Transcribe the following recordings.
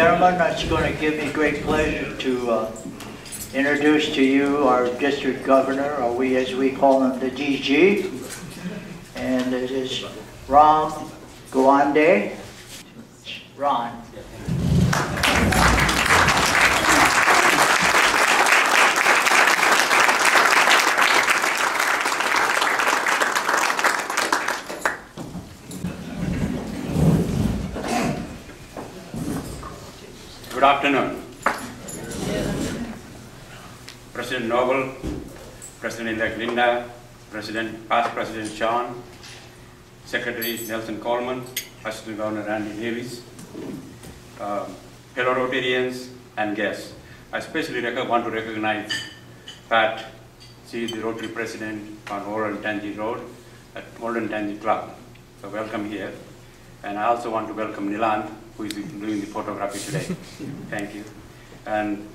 gentlemen, it's going to give me great pleasure to introduce to you our district governor, or we as we call him, the DG, and it is Gawande. Ron. Good afternoon. President Noble, President-elect Linda, past President John, Secretary Nelson Coleman, Assistant Governor Randy Davis, fellow Rotarians and guests. I especially want to recognize Pat, she is the Rotary President on Old Tangi Road at Old Tangi Club. So welcome here. And I also want to welcome Nilan, who is doing the photography today. Thank you. And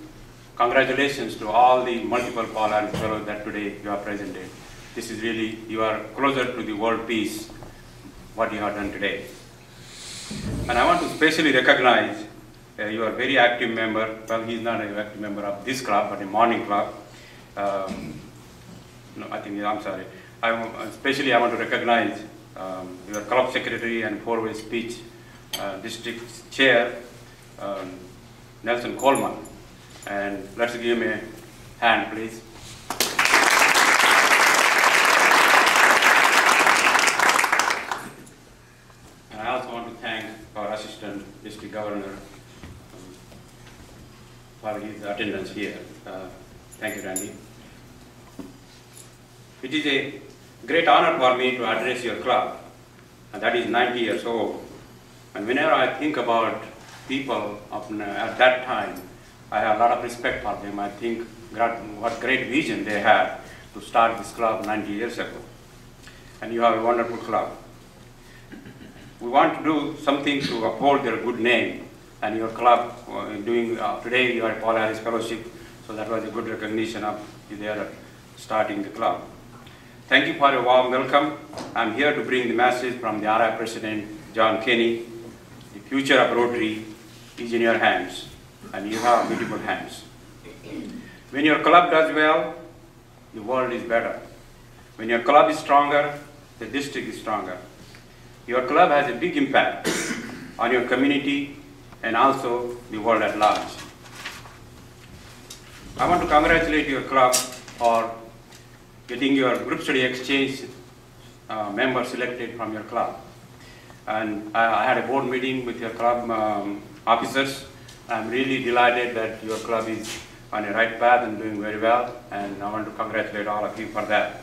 congratulations to all the multiple Paul Harris fellows that today you are presented. This is really, you are closer to the world peace, what you have done today. And I want to especially recognize you are a very active member. Well, he's not an active member of this club, but a morning club. No, I think, I'm sorry. Especially I want to recognize your club secretary and four-way speech district chair, Nelson Coleman. And let's give him a hand, please. And I also want to thank our assistant district governor for his attendance here. Thank you, Randy. It is a great honor for me to address your club, and that is 90 years old. And whenever I think about people at that time, I have a lot of respect for them. I think what great vision they had to start this club 90 years ago. And you have a wonderful club. We want to do something to uphold their good name. And your club, today you are a Paul Harris Fellowship, so that was a good recognition of you there starting the club. Thank you for your warm welcome. I'm here to bring the message from the RI President, John Kenny. The future of Rotary is in your hands, and you have beautiful hands. When your club does well, the world is better. When your club is stronger, the district is stronger. Your club has a big impact on your community and also the world at large. I want to congratulate your club for getting your group study exchange member selected from your club. And I had a board meeting with your club officers. I'm really delighted that your club is on a right path and doing very well, and I want to congratulate all of you for that.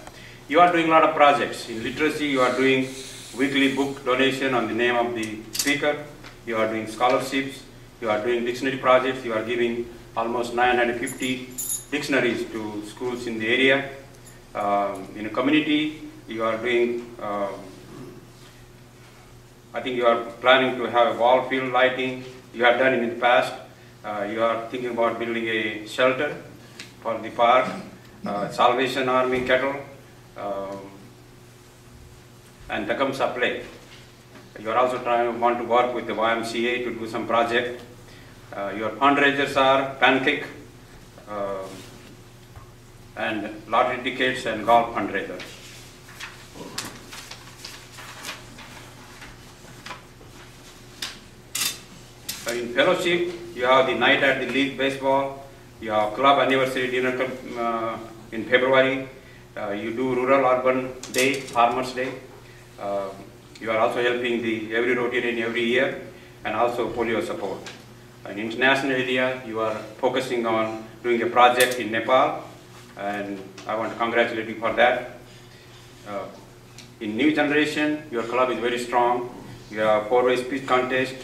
You are doing a lot of projects. In literacy, you are doing weekly book donation on the name of the speaker. You are doing scholarships. You are doing dictionary projects. You are giving almost 950 dictionaries to schools in the area. In a community, you are doing, I think you are planning to have a wall field lighting. You have done it in the past. You are thinking about building a shelter for the park, Salvation Army kettle, and Tecumseh Play. You are also want to work with the YMCA to do some project. Your fundraisers are pancake, and lottery tickets and golf fundraisers. In fellowship, you have the night at the league baseball, you have club anniversary dinner in February, you do rural urban day, farmers day. You are also helping every Rotarian every year, and also polio support. In international area, you are focusing on doing a project in Nepal, and I want to congratulate you for that. In new generation, your club is very strong. You have four-way speech contest,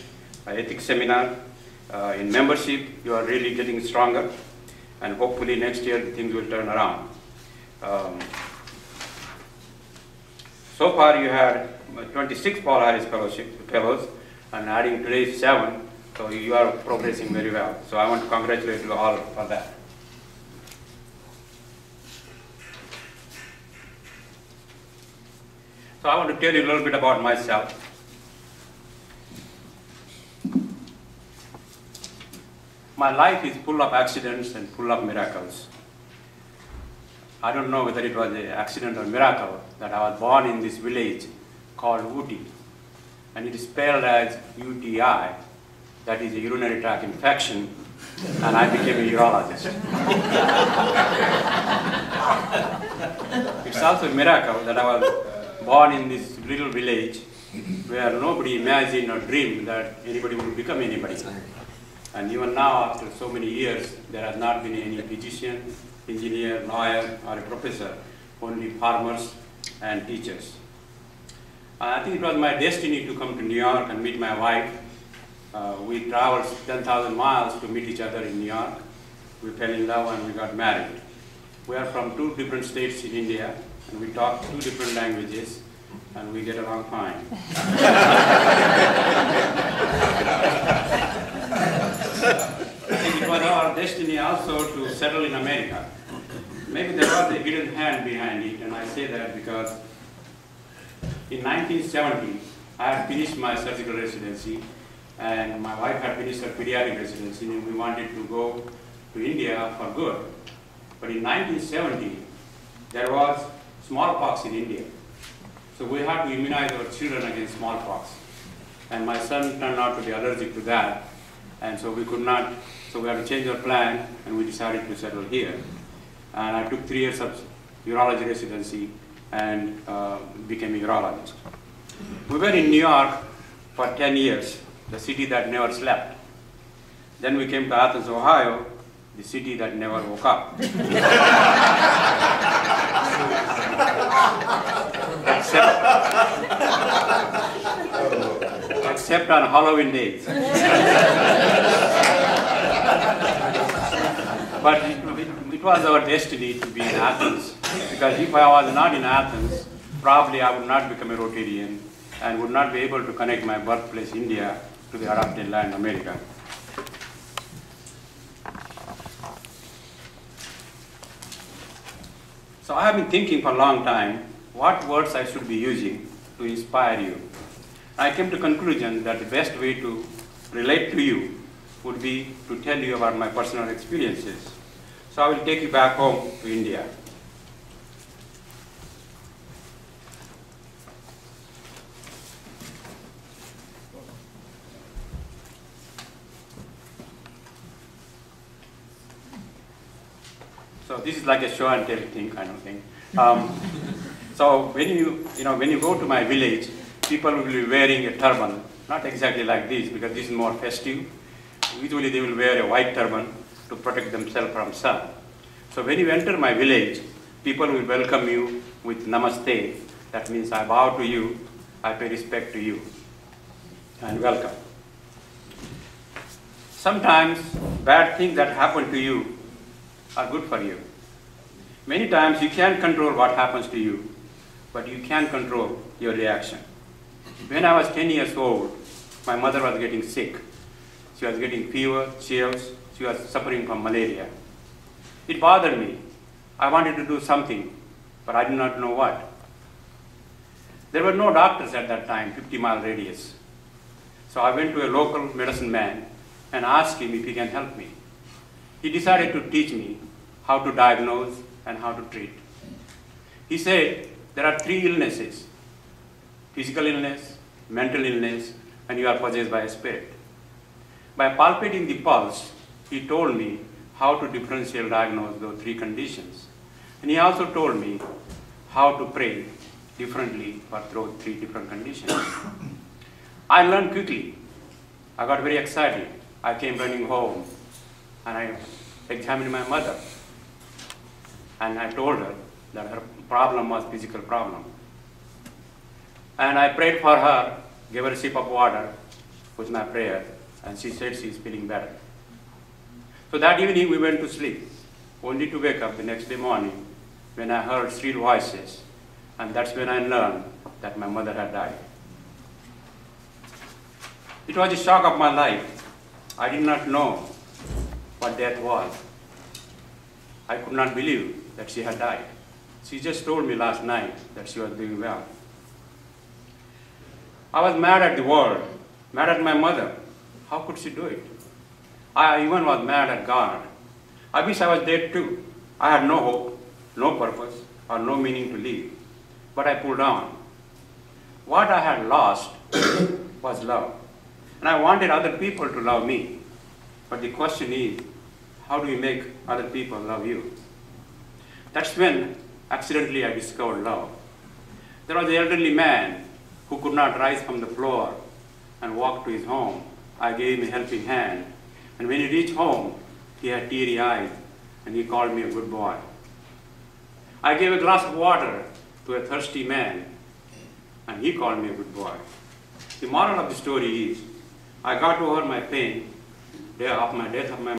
ethics seminar. In membership, you are really getting stronger, and hopefully next year things will turn around. So far you had 26 Paul Harris fellows, and adding today 7, so you are progressing very well. So I want to congratulate you all for that. So I want to tell you a little bit about myself. My life is full of accidents and full of miracles. I don't know whether it was an accident or miracle that I was born in this village called Uti, and it is spelled as UTI, that is a urinary tract infection, and I became a urologist. It's also a miracle that I was born in this little village where nobody imagined or dreamed that anybody would become anybody. And even now, after so many years, there has not been any physician, engineer, lawyer, or a professor, only farmers and teachers. I think it was my destiny to come to New York and meet my wife. We traveled 10,000 miles to meet each other in New York. We fell in love and we got married. We are from 2 different states in India, and we talk 2 different languages, and we get along fine. I think it was our destiny also to settle in America. Maybe there was a hidden hand behind it, and I say that because in 1970, I had finished my surgical residency, and my wife had finished her pediatric residency, and we wanted to go to India for good. But in 1970, there was smallpox in India. So we had to immunize our children against smallpox. And my son turned out to be allergic to that, and so we could not, so we had to change our plan, and we decided to settle here. And I took 3 years of urology residency and became a urologist. We were in New York for 10 years, the city that never slept. Then we came to Athens, Ohio, the city that never woke up. Except on Halloween days. But it was our destiny to be in Athens, because if I was not in Athens, probably I would not become a Rotarian and would not be able to connect my birthplace, India, to the adopted land, America. So I have been thinking for a long time what words I should be using to inspire you. I came to the conclusion that the best way to relate to you would be to tell you about my personal experiences. So I will take you back home to India. So this is like a show and tell thing kind of thing. So when you go to my village, people will be wearing a turban, not exactly like this, because this is more festive. Usually they will wear a white turban to protect themselves from sun. So when you enter my village, people will welcome you with namaste. That means I bow to you, I pay respect to you, and welcome. Sometimes bad things that happen to you are good for you. Many times you can't control what happens to you, but you can control your reaction. When I was 10 years old, my mother was getting sick. She was getting fever, chills, she was suffering from malaria. It bothered me. I wanted to do something, but I did not know what. There were no doctors at that time, 50-mile radius. So I went to a local medicine man and asked him if he can help me. He decided to teach me how to diagnose and how to treat. He said, there are 3 illnesses: physical illness, mental illness, and you are possessed by a spirit. By palpating the pulse, he told me how to differentially diagnose those 3 conditions. And he also told me how to pray differently for those 3 different conditions. I learned quickly. I got very excited. I came running home and I examined my mother. And I told her that her problem was physical problem. And I prayed for her, gave her a sip of water with my prayer, and she said she's feeling better. So that evening we went to sleep, only to wake up the next day morning when I heard shrill voices, and that's when I learned that my mother had died. It was a shock of my life. I did not know what death was. I could not believe that she had died. She just told me last night that she was doing well. I was mad at the world, mad at my mother. How could she do it? I even was mad at God. I wish I was dead too. I had no hope, no purpose, or no meaning to live. But I pulled on. What I had lost was love. And I wanted other people to love me. But the question is, how do you make other people love you? That's when accidentally I discovered love. There was an elderly man who could not rise from the floor and walk to his home. I gave him a helping hand. And when he reached home, he had teary eyes and he called me a good boy. I gave a glass of water to a thirsty man and he called me a good boy. The moral of the story is, I got over my pain, death of my